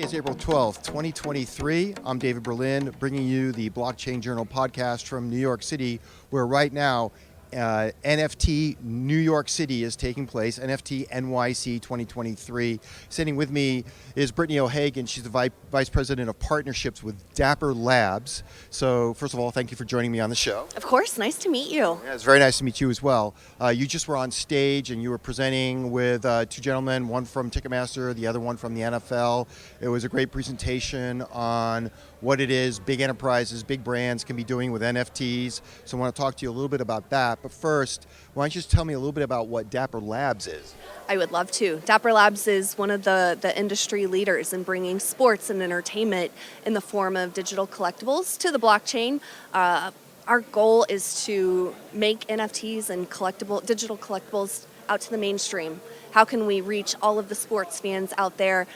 Today is April 12th, 2023. I'm David Berlin, bringing you the Blockchain Journal podcast from New York City, where right now NFT New York City is taking place, NFT.NYC 2023. Sitting with me is Brittany O'Hagan. She's the Vice President of Partnerships with Dapper Labs. So first of all, thank you for joining me on the show. Of course, nice to meet you. Yeah, it's very nice to meet you as well. You just were on stage and you were presenting with two gentlemen, one from Ticketmaster, the other one from the NFL. It was a great presentation on what it is big enterprises, big brands can be doing with NFTs. So I want to talk to you a little bit about that. But first, why don't you just tell me a little bit about what Dapper Labs is? I would love to. Dapper Labs is one of the industry leaders in bringing sports and entertainment in the form of digital collectibles to the blockchain. Our goal is to make NFTs and digital collectibles out to the mainstream. How can we reach all of the sports fans out there,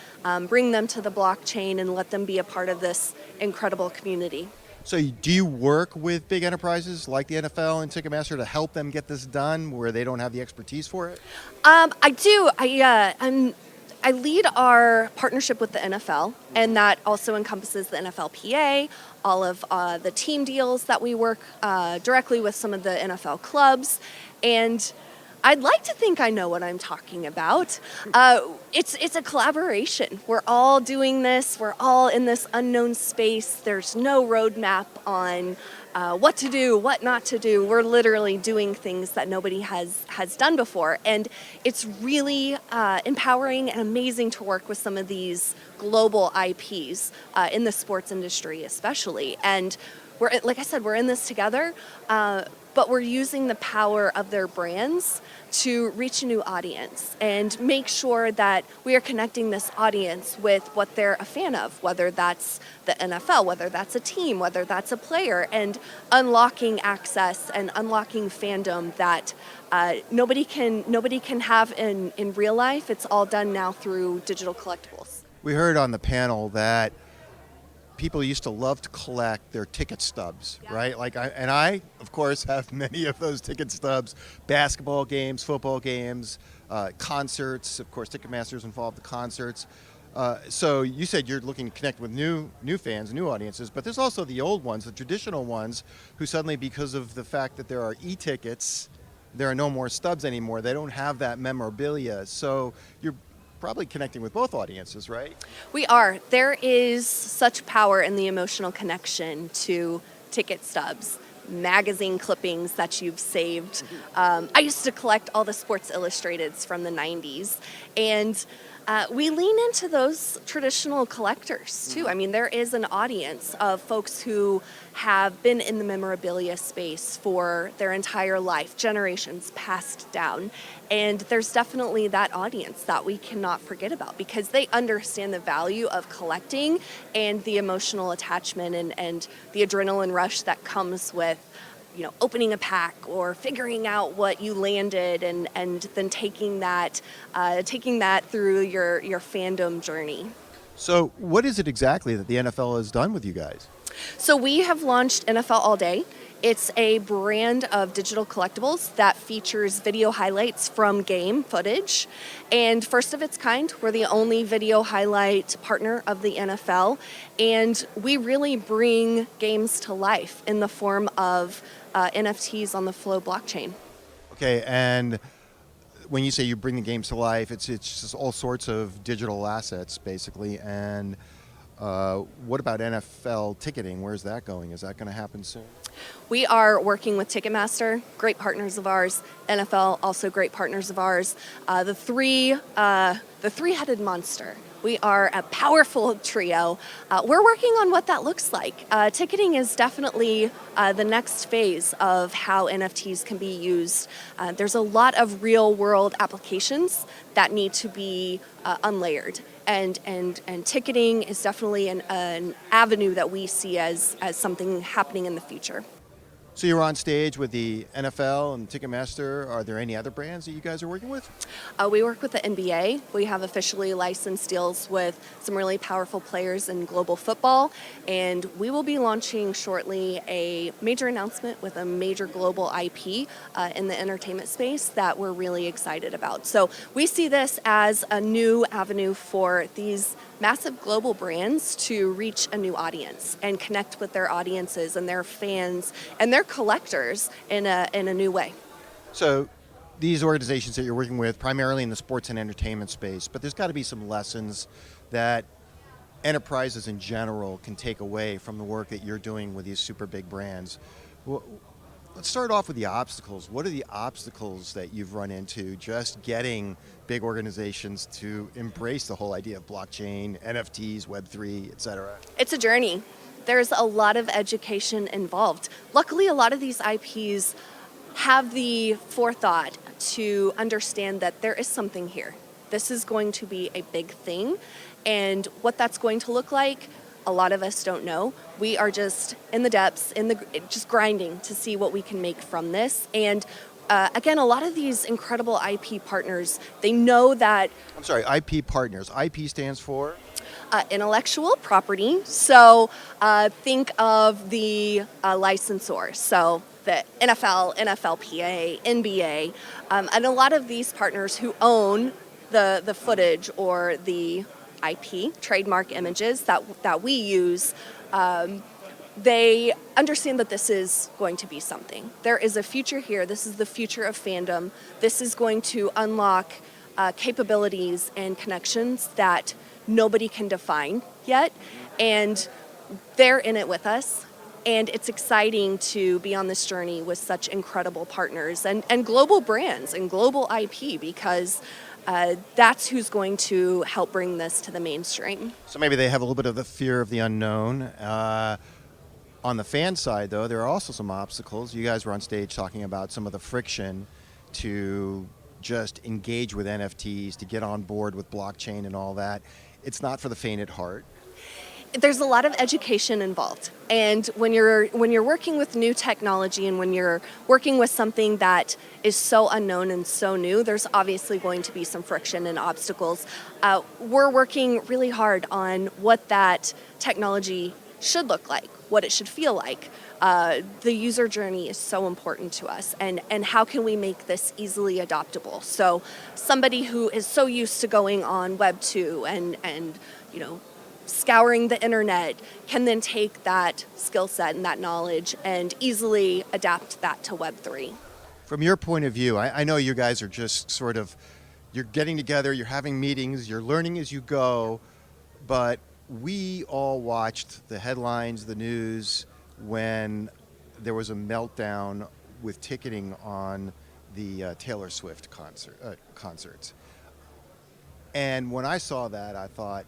bring them to the blockchain, and let them be a part of this incredible community? So do you work with big enterprises like the NFL and Ticketmaster to help them get this done where they don't have the expertise for it? I do. I lead our partnership with the NFL, and that also encompasses the NFLPA, all of the team deals that we work directly with some of the NFL clubs, and I'd like to think I know what I'm talking about. It's a collaboration. We're all doing this. We're all in this unknown space. There's no roadmap on what to do, what not to do. We're literally doing things that nobody has done before. And it's really empowering and amazing to work with some of these global IPs in the sports industry especially. And like I said, we're in this together, but we're using the power of their brands to reach a new audience and make sure that we are connecting this audience with what they're a fan of, whether that's the NFL, whether that's a team, whether that's a player, and unlocking access and unlocking fandom that nobody can have in real life. It's all done now through digital collectibles. We heard on the panel that people used to love to collect their ticket stubs, right? I, of course, have many of those ticket stubs, basketball games, football games, concerts. Of course, Ticketmaster's involved in concerts. So you said you're looking to connect with new fans, new audiences, but there's also the old ones, the traditional ones, who suddenly, because of the fact that there are e-tickets, there are no more stubs anymore. They don't have that memorabilia. So you're probably connecting with both audiences, right? We are. There is such power in the emotional connection to ticket stubs, magazine clippings that you've saved. I used to collect all the Sports Illustrateds from the 90s, and we lean into those traditional collectors too. I mean, there is an audience of folks who have been in the memorabilia space for their entire life, generations passed down. And there's definitely that audience that we cannot forget about because they understand the value of collecting and the emotional attachment and the adrenaline rush that comes with opening a pack or figuring out what you landed and then taking that through your fandom journey. So what is it exactly that the NFL has done with you guys? So we have launched NFL All Day. It's a brand of digital collectibles that features video highlights from game footage. And first of its kind, we're the only video highlight partner of the NFL. And we really bring games to life in the form of NFTs on the Flow blockchain. Okay, and when you say you bring the games to life, it's just all sorts of digital assets, basically. And what about NFL ticketing? Where's that going? Is that going to happen soon? We are working with Ticketmaster, great partners of ours. NFL, also great partners of ours. The three-headed monster. We are a powerful trio. We're working on what that looks like. Ticketing is definitely the next phase of how NFTs can be used. There's a lot of real-world applications that need to be unlayered. And ticketing is definitely an avenue that we see as something happening in the future. So you're on stage with the NFL and Ticketmaster. Are there any other brands that you guys are working with? We work with the NBA. We have officially licensed deals with some really powerful players in global football. And we will be launching shortly a major announcement with a major global IP in the entertainment space that we're really excited about. So we see this as a new avenue for these massive global brands to reach a new audience and connect with their audiences and their fans and their collectors in a new way. So these organizations that you're working with, primarily in the sports and entertainment space, but there's got to be some lessons that enterprises in general can take away from the work that you're doing with these super big brands. Let's start off with the obstacles. What are the obstacles that you've run into just getting big organizations to embrace the whole idea of blockchain, NFTs, Web3, et cetera? It's a journey. There's a lot of education involved. Luckily, a lot of these IPs have the forethought to understand that there is something here. This is going to be a big thing, and what that's going to look like, a lot of us don't know. We are just in the depths, just grinding to see what we can make from this. And again, a lot of these incredible IP partners, they know that. I'm sorry, IP partners. IP stands for? Intellectual property. So think of the licensor. So the NFL, NFLPA, NBA, and a lot of these partners who own the footage or the IP, trademark images that we use, they understand that this is going to be something. There is a future here. This is the future of fandom. This is going to unlock capabilities and connections that nobody can define yet, and they're in it with us. And it's exciting to be on this journey with such incredible partners and global brands and global IP, because that's who's going to help bring this to the mainstream. So maybe they have a little bit of the fear of the unknown. On the fan side, though, there are also some obstacles. You guys were on stage talking about some of the friction to just engage with NFTs, to get on board with blockchain and all that. It's not for the faint at heart. There's a lot of education involved, and when you're working with new technology and when you're working with something that is so unknown and so new, there's obviously going to be some friction and obstacles. We're working really hard on what that technology should look like, what it should feel like. The user journey is so important to us, and how can we make this easily adoptable? So somebody who is so used to going on Web 2 and scouring the internet can then take that skill set and that knowledge and easily adapt that to Web 3. From your point of view, I know you guys are just sort of, you're getting together, you're having meetings, you're learning as you go, but we all watched the headlines, the news, when there was a meltdown with ticketing on the Taylor Swift concerts. And when I saw that, I thought,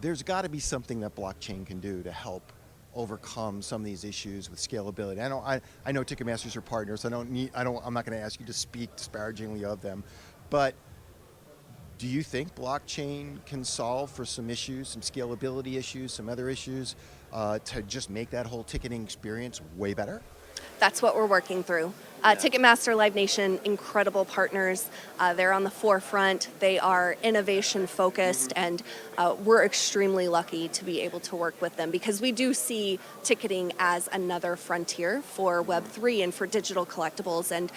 there's got to be something that blockchain can do to help overcome some of these issues with scalability. I know Ticketmaster's your partners. I'm not going to ask you to speak disparagingly of them, but do you think blockchain can solve for some issues, some scalability issues, some other issues, to just make that whole ticketing experience way better? That's what we're working through. Ticketmaster, Live Nation, incredible partners. They're on the forefront. They are innovation focused, and we're extremely lucky to be able to work with them, because we do see ticketing as another frontier for Web3 and for digital collectibles, and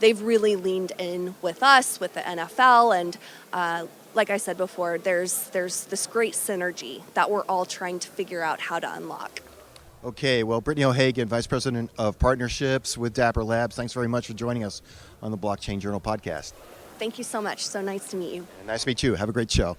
they've really leaned in with us, with the NFL, and like I said before, there's this great synergy that we're all trying to figure out how to unlock. Okay, well, Brittany O'Hagan, Vice President of Partnerships with Dapper Labs, thanks very much for joining us on the Blockchain Journal podcast. Thank you so much. So nice to meet you. Nice to meet you. Have a great show.